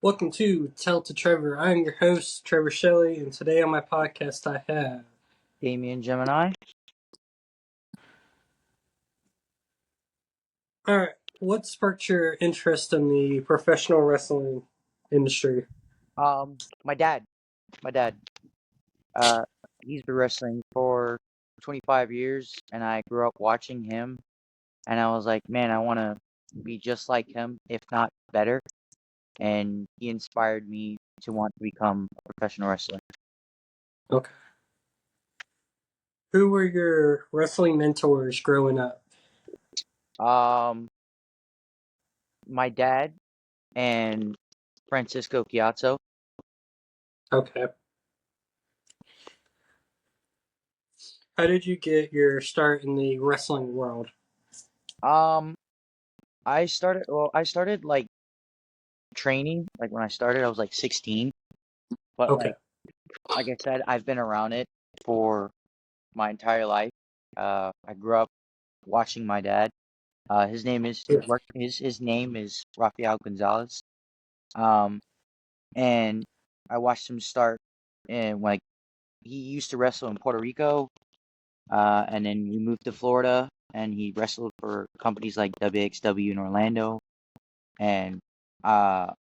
Welcome to Tell to Trevor. I'm your host, Trevor Shelley, and today on my podcast I have Damien Gemini. Alright, what sparked your interest in the professional wrestling industry? My dad. My dad. Uh, he's been wrestling for 25 years, and I grew up watching him, and I was like, man, I want to be just like him, if not better. And he inspired me to want to become a professional wrestler. Okay. Who were your wrestling mentors growing up? Um, my dad and Francisco Chiazzo. Okay. How did you get your start in the wrestling world? Um, I started like training, like when I started, I was like 16, but Okay. like I said, I've been around it for my entire life. I grew up watching my dad. His name is Yeah. his name is Rafael Gonzalez. Um, and I watched him start, and like he used to wrestle in Puerto Rico, and then he moved to Florida, and he wrestled for companies like WXW in Orlando. And uh,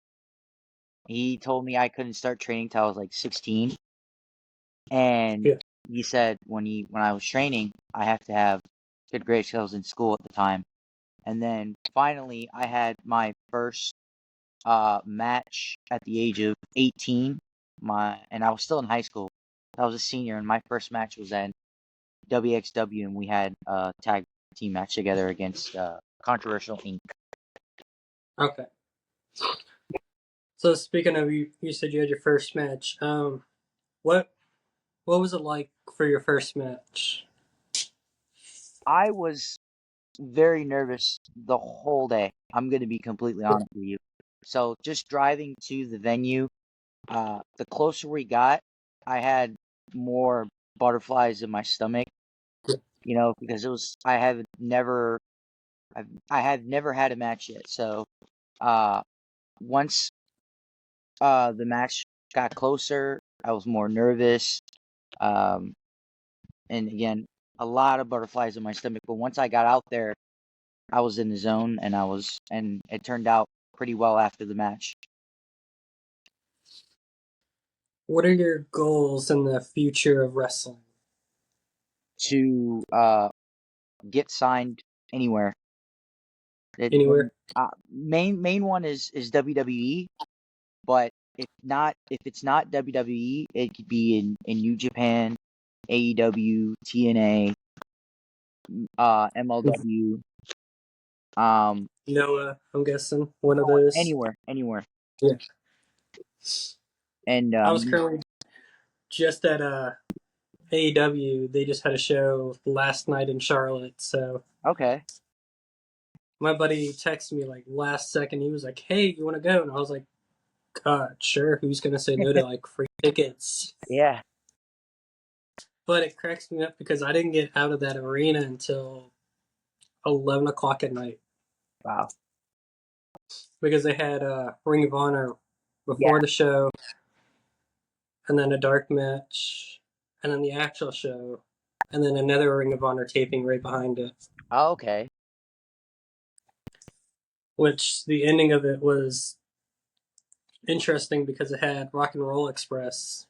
he told me I couldn't start training till I was like 16, and Yeah. he said when I was training, I have to have good grades 'cause I was in school at the time. And then finally, I had my first match at the age of 18. And I was still in high school. I was a senior, and my first match was at WXW, and we had a tag team match together against Controversial Inc. Okay. So speaking of you said you had your first match. What what was it like for your first match? I was very nervous the whole day. I'm going to be completely honest with you. So just driving to the venue, the closer we got, I had more butterflies in my stomach, because I had never had a match yet. So uh, once the match got closer, I was more nervous, um, and again, a lot of butterflies in my stomach. But once I got out there, I was in the zone, and it turned out pretty well after the match. What are your goals in the future of wrestling? To get signed anywhere. Anywhere? Main one is WWE, but if it's not WWE, it could be in New Japan, AEW, TNA, MLW, Noah, I'm guessing one of those. anywhere. Yeah, And I was currently just at AEW. They just had a show last night in Charlotte. So okay, my buddy texted me like last second. He was like, "Hey, you want to go?" And I was like, "God, sure. Who's gonna say no to like free tickets?" yeah, But it cracks me up because I didn't get out of that arena until 11 o'clock at night wow, because they had Ring of Honor yeah, before the show, and then a dark match, and then the actual show, and then another Ring of Honor taping right behind it. okay, Which the ending of it was interesting because it had Rock and Roll Express.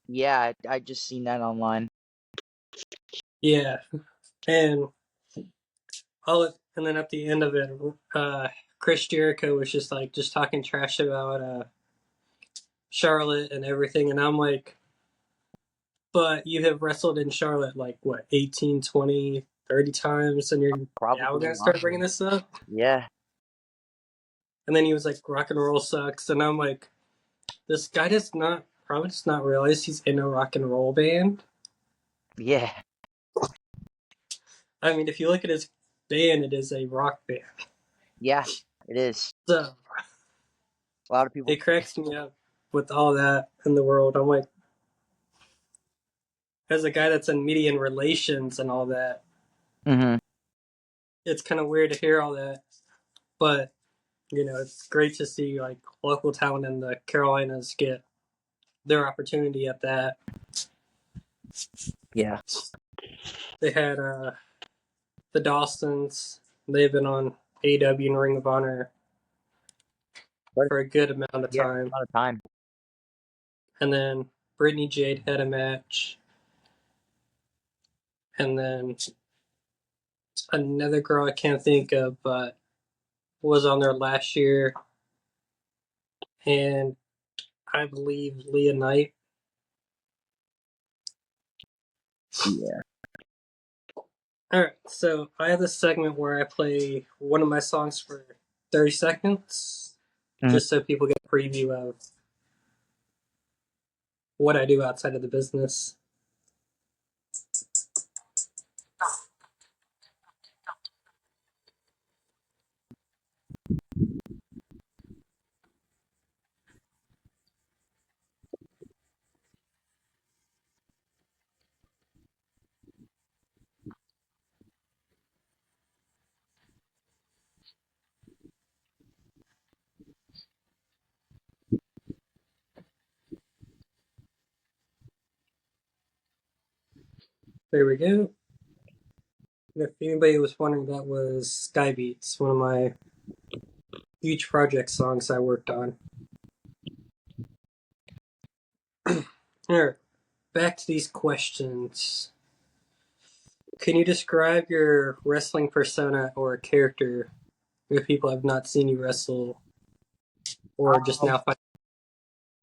yeah. I just seen that online. Yeah, and and then at the end of it, Chris Jericho was just talking trash about Charlotte and everything, and I'm like, but you have wrestled in Charlotte like what 18, 20, 30 times, and you're now Probably gonna start bringing longer. this up? Yeah, And then he was like, rock and roll sucks, and I'm like, this guy does not probably does not realize he's in a rock and roll band. yeah, I mean, if you look at his band, it is a rock band. yeah. It is. So A lot of people. it cracks me up with all that in the world. I'm like, as a guy that's in media and relations and all that, Hmm. it's kind of weird to hear all that. But it's great to see like local talent in the Carolinas get their opportunity at that. Yeah. They had the Dawsons. They've been on AEW and Ring of Honor But for a good amount of yeah, time. a lot of time. And then Brittany Jade had a match. And then another girl I can't think of, but was on there last year. And I believe Leah Knight. Yeah. All right, so I have this segment where I play one of my songs for 30 seconds, Mhm. just so people get a preview of what I do outside of the business. There we go. And if anybody was wondering, that was Sky Beats, one of my huge project songs I worked on. All right, back to these questions. Can you describe your wrestling persona or character if people have not seen you wrestle or just Um, now find?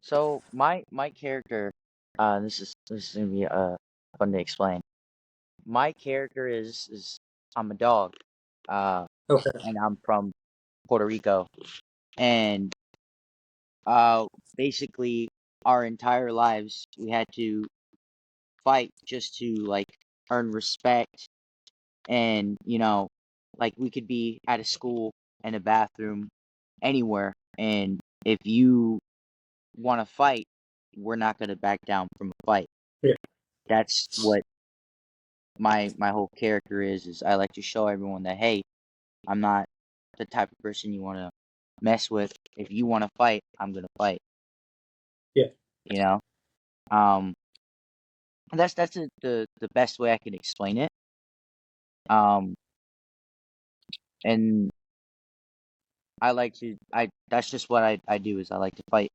so my character, this is gonna be fun to explain. My character is I'm a dog, uh, Okay, and I'm from Puerto Rico, and uh, basically our entire lives we had to fight just to like earn respect, and like we could be at a school, in a bathroom, anywhere, and if you want to fight, we're not gonna back down from a fight. yeah, That's what my whole character is I like to show everyone that, hey, I'm not the type of person you want to mess with. If you want to fight, I'm gonna fight. yeah. You know, um, and that's the best way I can explain it. Um, and I like to I that's just what I do is I like to fight.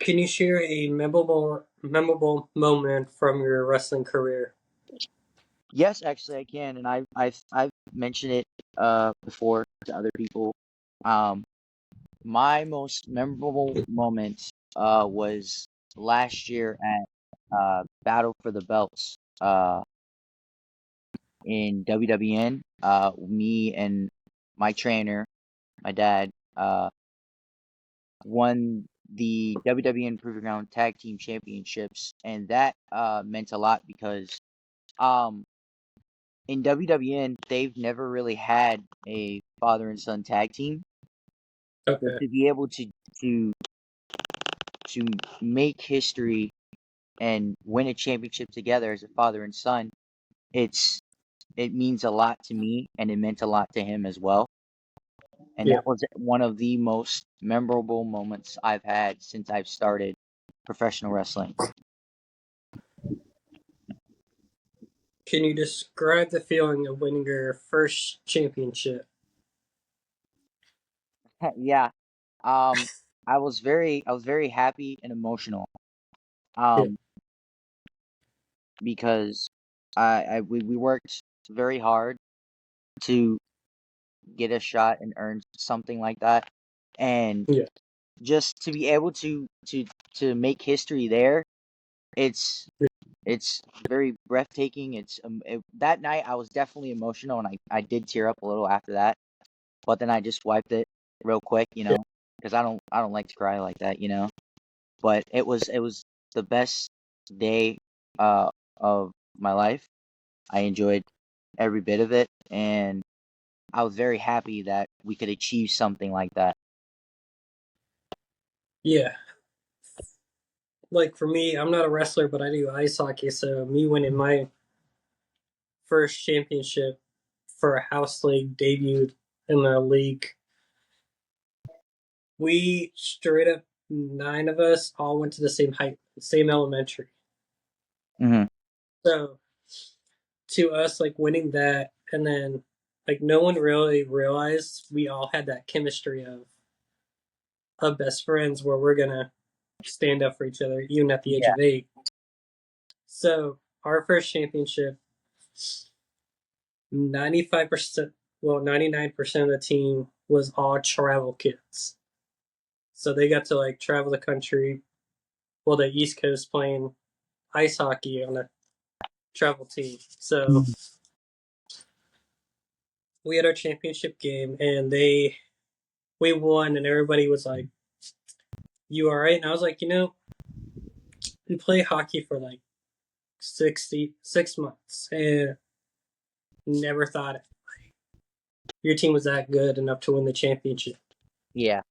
Can you share a memorable moment from your wrestling career? Yes, actually I can, and I've mentioned it before to other people. Um, my most memorable moment was last year at Battle for the Belts in WWN. Me and my trainer, my dad, won the WWN Proving Ground Tag Team Championships, and that meant a lot because um in WWN they've never really had a father and son tag team. So Okay, to be able to to make history and win a championship together as a father and son, it's it means a lot to me, and it meant a lot to him as well. And yeah. that was one of the most memorable moments I've had since I've started professional wrestling. Can you describe the feeling of winning your first championship? Yeah. Um, I was very happy and emotional. Yeah, Um, because we worked very hard to get a shot and earn something like that, and yeah, just to be able to make history there, it's it's very breathtaking. That night I was definitely emotional, and I did tear up a little after that, but then I just wiped it real quick, yeah, because I don't like to cry like that, But it was the best day of my life. I enjoyed every bit of it, and I was very happy that we could achieve something like that. yeah. Like for me, I'm not a wrestler, but I do ice hockey. So me winning my first championship for a house league debuted in the league. We straight up 9 of us all went to the same elementary. Mm-hmm. So to us, like winning that, and then like no one really realized we all had that chemistry of best friends where we're gonna stand up for each other even at the age Yeah. of 8. So our first championship, 95%, well, 99% of the team was all travel kids. So they got to like travel the country, well, the East Coast playing ice hockey on a travel team. So Mhm. we had our championship game and we won and everybody was like, "You all right?" And I was like, we play hockey for like 6 months and never thought your team was that good enough to win the championship. Yeah.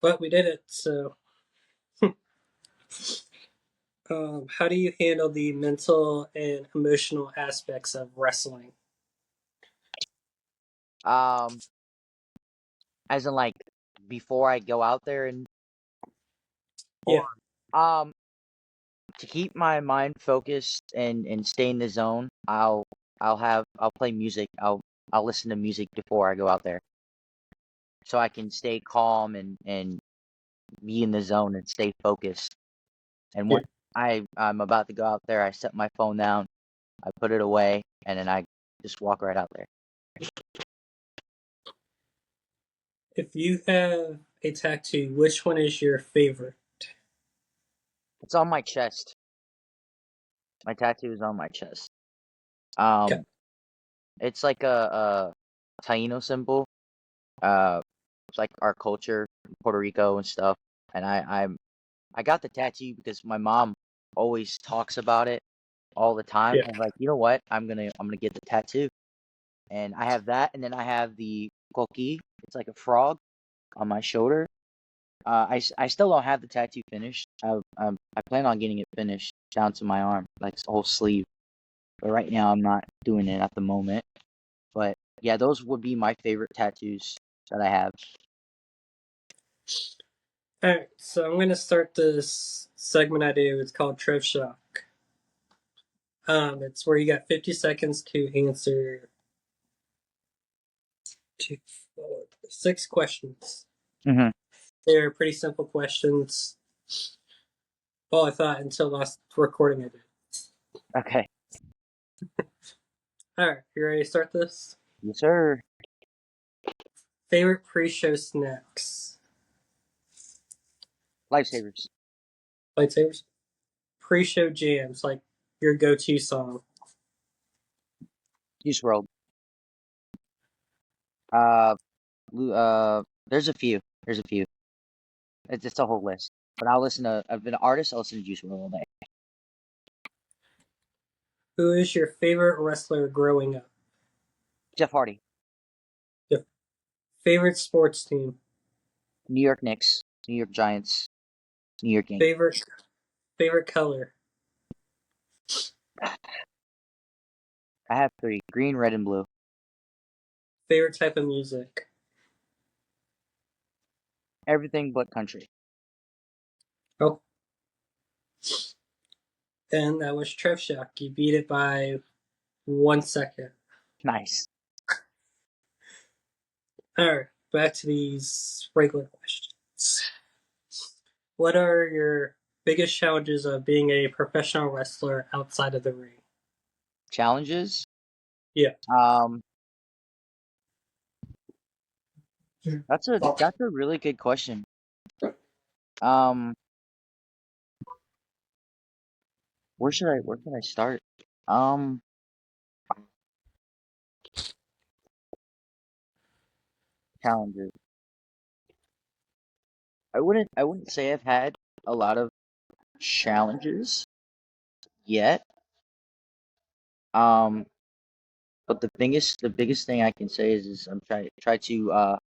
But we did it. So, how do you handle the mental and emotional aspects of wrestling? Um, as in like before I go out there and or Yeah, um to keep my mind focused and stay in the zone, I'll play music. I'll listen to music before I go out there, so I can stay calm and be in the zone and stay focused. And yeah. once I'm about to go out there, I set my phone down, I put it away, and then I just walk right out there. If you have a tattoo, which one is your favorite? It's on my chest. My tattoo is on my chest. Okay. Um, it's like a Taino symbol. It's like our culture, in Puerto Rico and stuff. And I got the tattoo because my mom always talks about it all the time. Yeah, I'm like, you know what? I'm gonna get the tattoo. And I have that, and then I have the coqui. It's like a frog on my shoulder. I still don't have the tattoo finished. I plan on getting it finished down to my arm, like the whole sleeve. But right now, I'm not doing it at the moment. But yeah, those would be my favorite tattoos that I have. all right, so I'm going to start this segment I do. It's called Trev Shock. It's where you got 50 seconds to answer 6 questions. Hmm. They're pretty simple questions. Well, I thought until last recording I did. Okay. All right, you ready to start this? Yes, sir. Favorite pre-show snacks? Lifesavers. Lightsabers? Pre-show jams, like your go-to song. Juice World. Uh, there's a few. There's a few. It's a whole list. But I'll listen to. I've been an artist. I'll listen to Juice World all day. Who is your favorite wrestler growing up? Jeff Hardy. Your favorite sports team? New York Knicks. New York Giants. New York Yankees. Favorite color? I have three: green, red, and blue. Favorite type of music? Everything but country. Oh, and that was Trev Shock. You beat it by 1 second. Nice. All right, back to these regular questions. What are your biggest challenges of being a professional wrestler outside of the ring? Challenges. Yeah. Um, Hmm. that's a really good question. Um, where should I start? Um, challenges. I wouldn't say I've had a lot of challenges yet. Um, but the biggest thing I can say is I'm try to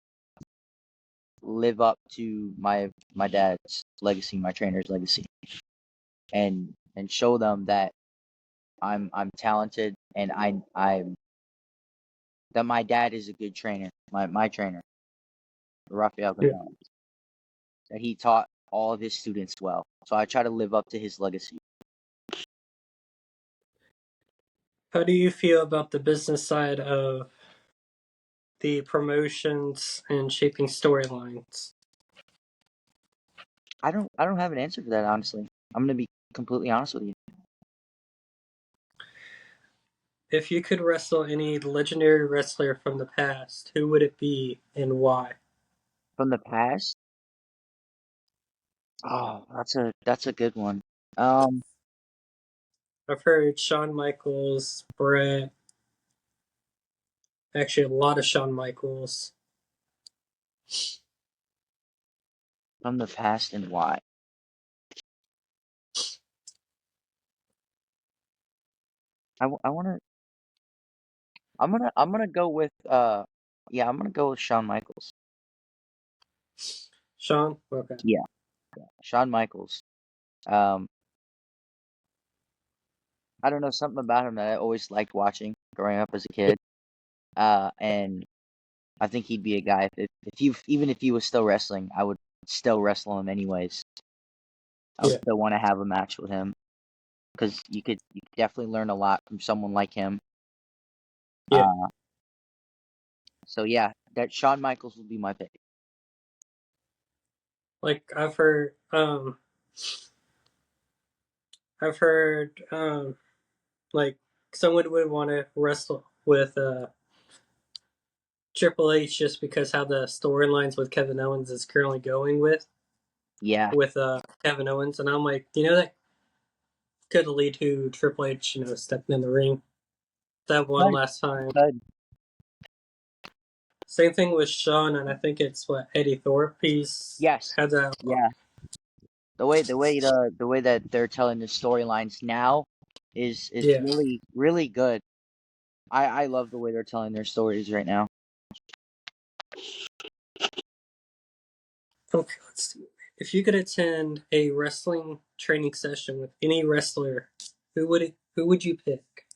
live up to my dad's legacy, my trainer's legacy, and show them that I'm talented and I that my dad is a good trainer, my trainer, Rafael Yeah. Gonzalez, that he taught all of his students well. So I try to live up to his legacy. How do you feel about the business side of the promotions and shaping storylines? I don't have an answer for that, honestly. I'm gonna be completely honest with you. If you could wrestle any legendary wrestler from the past, who would it be and why? From the past, oh, that's a good one. Um, I've heard Shawn Michaels, Brett, actually a lot of Shawn Michaels. from the past and why? I wanna I'm gonna go with yeah, I'm gonna go with Shawn Michaels. Shawn? Okay. Yeah, Shawn Michaels. Um, I don't know, something about him that I always liked watching growing up as a kid. And I think he'd be a guy if you even if he was still wrestling, I would still wrestle him anyways. I would Yeah. still want to have a match with him because you could definitely learn a lot from someone like him. Yeah. Uh, so yeah, that Shawn Michaels would be my pick. Like I've heard like someone would want to wrestle with Triple H just because how the storylines with Kevin Owens is currently going Yeah, with Kevin Owens, and I'm like, that could lead to Triple H, stepping in the ring that one good, last time. good. Same thing with Shawn, and I think it's what Eddie Thorpe. He's Yes, had that. yeah. The way that they're telling the storylines now is Yeah. really really good. I love the way they're telling their stories right now. Okay, let's see. If you could attend a wrestling training session with any wrestler, who would you pick?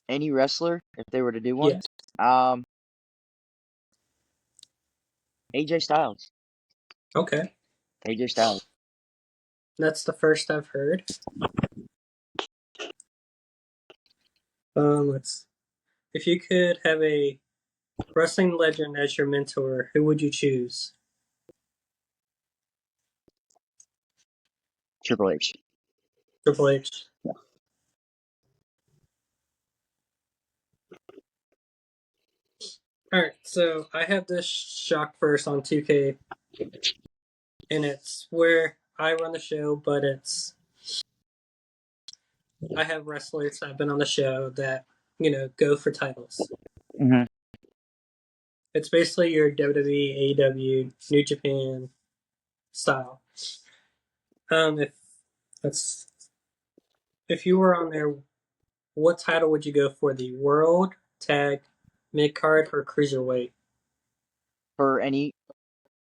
Any wrestler, if they were to do Yeah. one, um, AJ Styles. Okay. AJ Styles. That's the first I've heard. Let's. If you could have a wrestling legend as your mentor, who would you choose? Triple H. Triple H. Yeah. All right, so I have this shock first on 2K, and it's where I run the show, but I have wrestlers that have been on the show that go for titles. Hmm. It's basically your WWE, AEW, New Japan style. If that's if you were on there, what title would you go for? The World, Tag, Mid Card, or Cruiserweight? For anything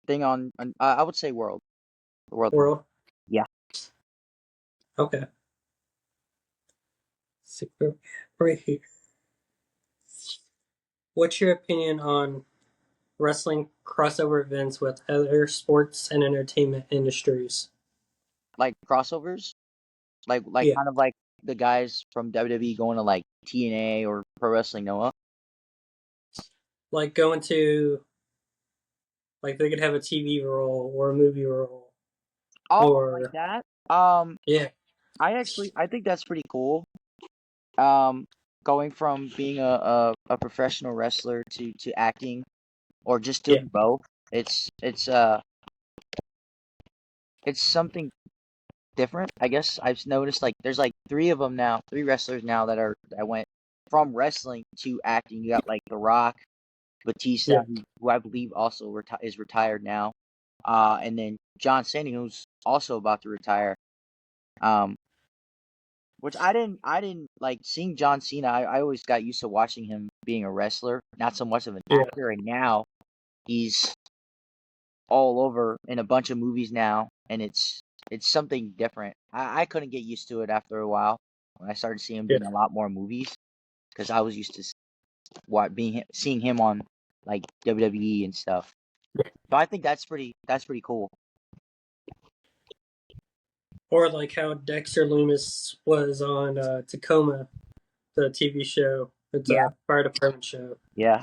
on I would say world. The world title. World. Yeah. Okay. Right here. What's your opinion on wrestling crossover events with other sports and entertainment industries? Like crossovers, like Yeah, kind of like the guys from WWE going to like TNA or Pro Wrestling Noah. like going to like they could have a TV role or a movie role Oh, like or that. yeah, I think that's pretty cool. Um, Going from being a professional wrestler to acting or just yeah, doing both. It's something different. I guess I've noticed like there's like three wrestlers now that went from wrestling to acting. You got like The Rock, Batista, yeah, who I believe also is retired now, and then John Cena, who's also about to retire. Um, which I didn't like seeing John Cena. I always got used to watching him being a wrestler, not so much of an yeah. actor. And now he's all over in a bunch of movies now, and it's something different. I couldn't get used to it after a while. when I started seeing him Yeah. doing a lot more movies, because I was used to seeing him on like WWE and stuff. So I think that's pretty cool. Or like how Dexter Loomis was on Tacoma, the TV show. It's Yeah, a fire department show. yeah.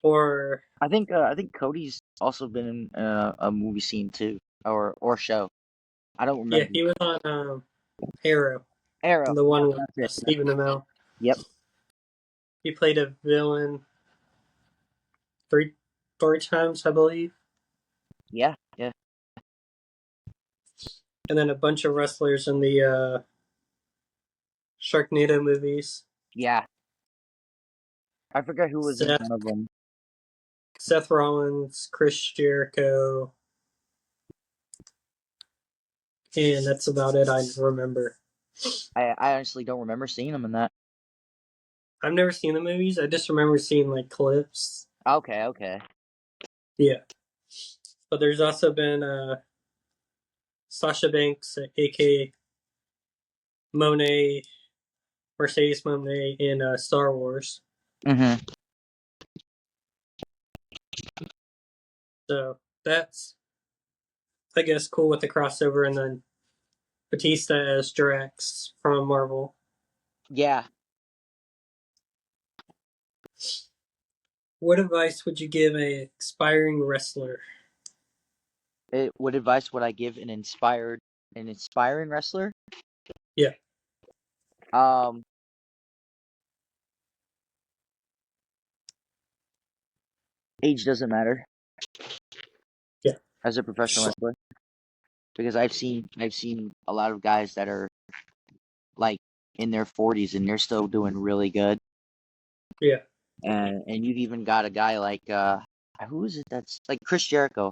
Or I think Cody's also been in a movie scene too, or show. I don't yeah, remember. he was on Arrow, Arrow. the Yep, one with that's it. Yep. Stephen Amell. Yep. He played a villain three three times, I believe, Yeah. Yeah. and then a bunch of wrestlers in the Sharknado movies. Yeah. I forget who was in Seth one of them. Seth Rollins, Chris Jericho, and that's about it. I remember. I honestly don't remember seeing him in that. I've never seen the movies. I just remember seeing like clips. Okay. Okay. Yeah, but there's also been Sasha Banks, aka Monet, Mercedes Monet in Star Wars. Mhm. So that's, I guess, cool with the crossover, and then Batista as Drax from Marvel. Yeah. What advice would you give a aspiring wrestler? What advice would I give an inspiring wrestler? Yeah, Um, age doesn't matter yeah, as a professional wrestler because I've seen a lot of guys that are like in their 40s and they're still doing really good. yeah, And you've even got a guy like who is it that's like Chris Jericho.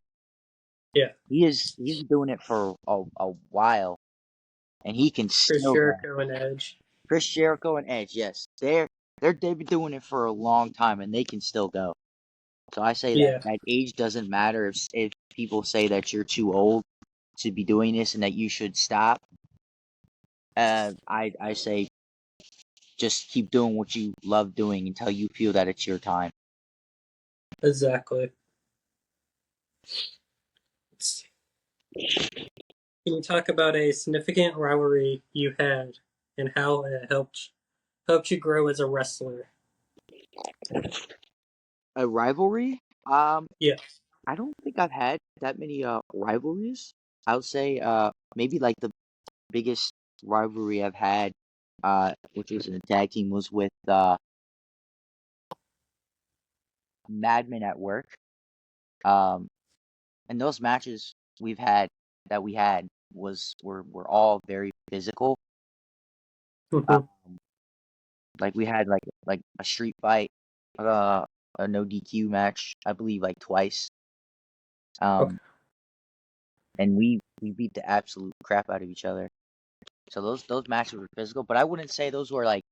yeah. He's been doing it for a while and he can Chris still go. Jericho and Edge. Chris Jericho and Edge, yes. They've been doing it for a long time and they can still go. So I say that Yeah, that age doesn't matter if people say that you're too old to be doing this and that you should stop. I say just keep doing what you love doing until you feel that it's your time. exactly. Can you talk about a significant rivalry you had and how it helped you grow as a wrestler? A rivalry? Um, Yeah. I don't think I've had that many rivalries. I would say maybe like the biggest rivalry I've had, which was in a tag team, was with Madmen at Work. Um, and those matches we had were all very physical. Hmm. Um, like we had like a street fight, uh, a no DQ match, I believe like twice. Okay. Um, and we beat the absolute crap out of each other. So those matches were physical, but I wouldn't say those were like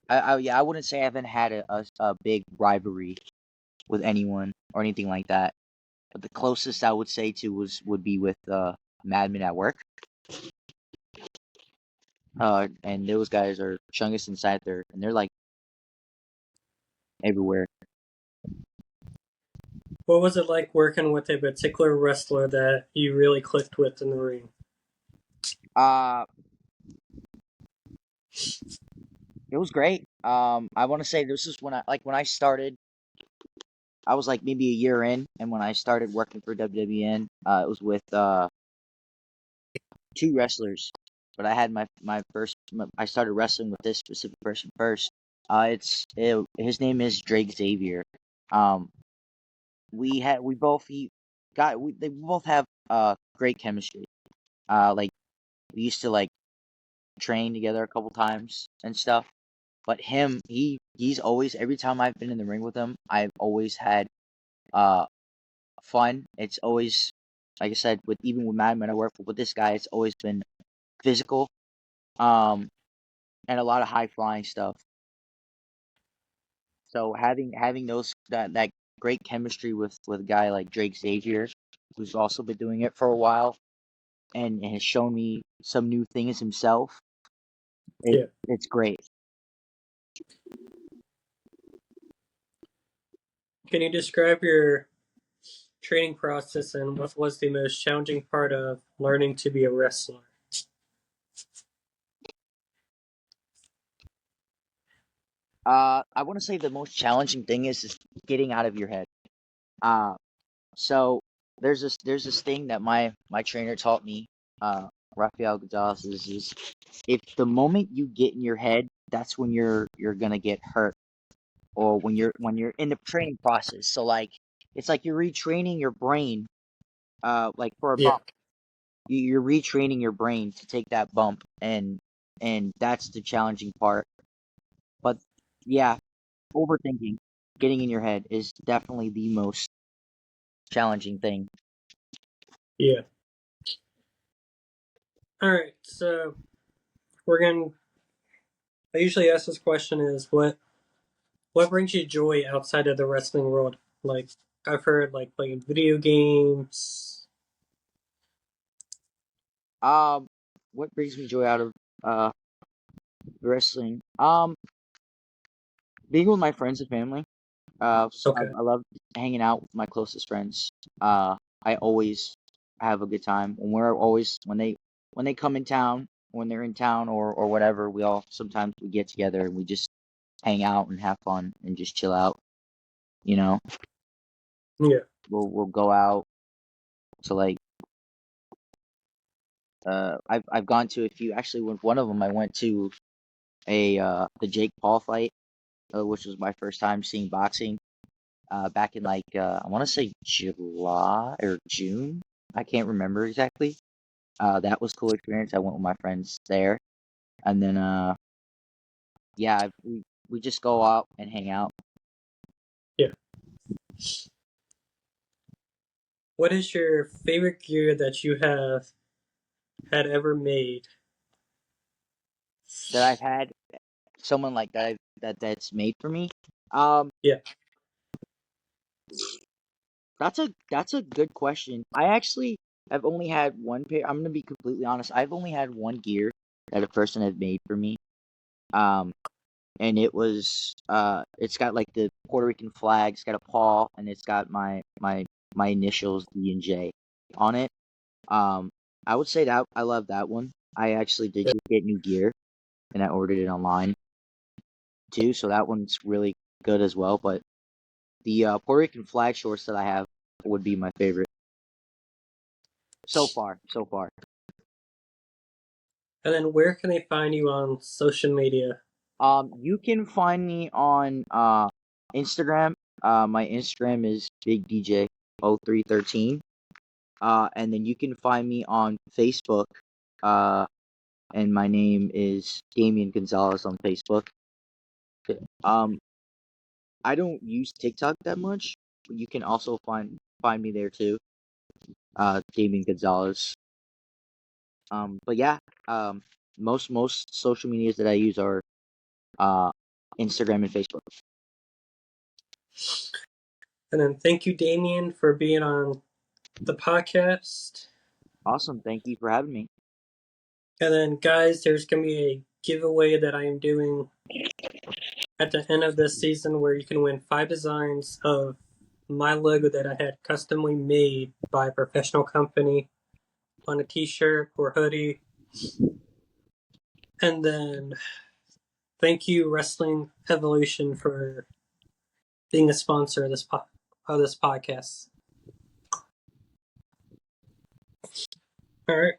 I wouldn't say I haven't had a big rivalry with anyone or anything like that. But the closest I would say to would be with Madmen at Work. And those guys are Chungus and Scyther, and they're like everywhere. What was it like working with a particular wrestler that you really clicked with in the ring? Uh it was great. I want to say this is when I started. I was like maybe a year in, and when I started working for WWN, it was with two wrestlers. But I had I started wrestling with this specific person first. His name is Drake Xavier. Um, we both he got we they both have great chemistry. Like we used to like train together a couple times and stuff. But he's always every time I've been in the ring with him, I've always had uh fun. It's always like I said with even with Madman I work with this guy, it's always been physical. Um, and a lot of high flying stuff. So having that great chemistry with a guy like Drake Xavier, who's also been doing it for a while and has shown me some new things himself. Yeah. It's great. Can you describe your training process and what was the most challenging part of learning to be a wrestler? I want to say the most challenging thing is getting out of your head. Uh, so there's this thing that my trainer taught me, uh, Rafael Gonzalez, is if the moment you get in your head, that's when you're gonna get hurt, or when you're in the training process. So like it's like you're retraining your brain, like for a Yeah. bump. You're retraining your brain to take that bump, and that's the challenging part. But yeah, overthinking, getting in your head is definitely the most challenging thing. Yeah. All right. So we're going to, I usually ask this question is what brings you joy outside of the wrestling world? Like I've heard like playing video games. Um, what brings me joy out of uh wrestling? Being with my friends and family. Okay. I love hanging out with my closest friends. Uh, I always have a good time when they come in town, when they're in town or whatever. We all sometimes we get together and we just hang out and have fun and just chill out. You know, Yeah. we'll go out to like I've gone to a few, actually. With one of them I went to a the Jake Paul fight, which was my first time seeing boxing. Back in like I want to say July or June. I can't remember exactly. That was a cool experience. I went with my friends there, and then yeah, we just go out and hang out. Yeah. What is your favorite gear that you have had ever made? That I've had someone like that that's made for me. Um, Yeah. that's a good question. I actually have only had one pair. I'm gonna be completely honest. I've only had one gear that a person had made for me. Um, and it's got like the Puerto Rican flag, it's got a paw, and it's got my initials D and J on it. Um, I would say that I love that one. I actually did Yeah. just get new gear, and I ordered it online too, so that one's really good as well. But the Puerto Rican flag shorts that I have would be my favorite so far. So far. And then where can they find you on social media? You can find me on Instagram. My Instagram is Big DJ 0313. And then you can find me on Facebook. Uh, and my name is Damien Gonzalez on Facebook. Um, I don't use TikTok that much, but you can also find me there too. Damien Gonzalez. But yeah, um, most social medias that I use are uh Instagram and Facebook. And then thank you, Damien, for being on the podcast. Awesome. Thank you for having me. And then, guys, there's going to be a giveaway that I am doing at the end of this season where you can win 5 designs of my logo that I had customly made by a professional company on a t-shirt or hoodie. And then thank you, Wrestling Evolution, for being a sponsor of this podcast. All right.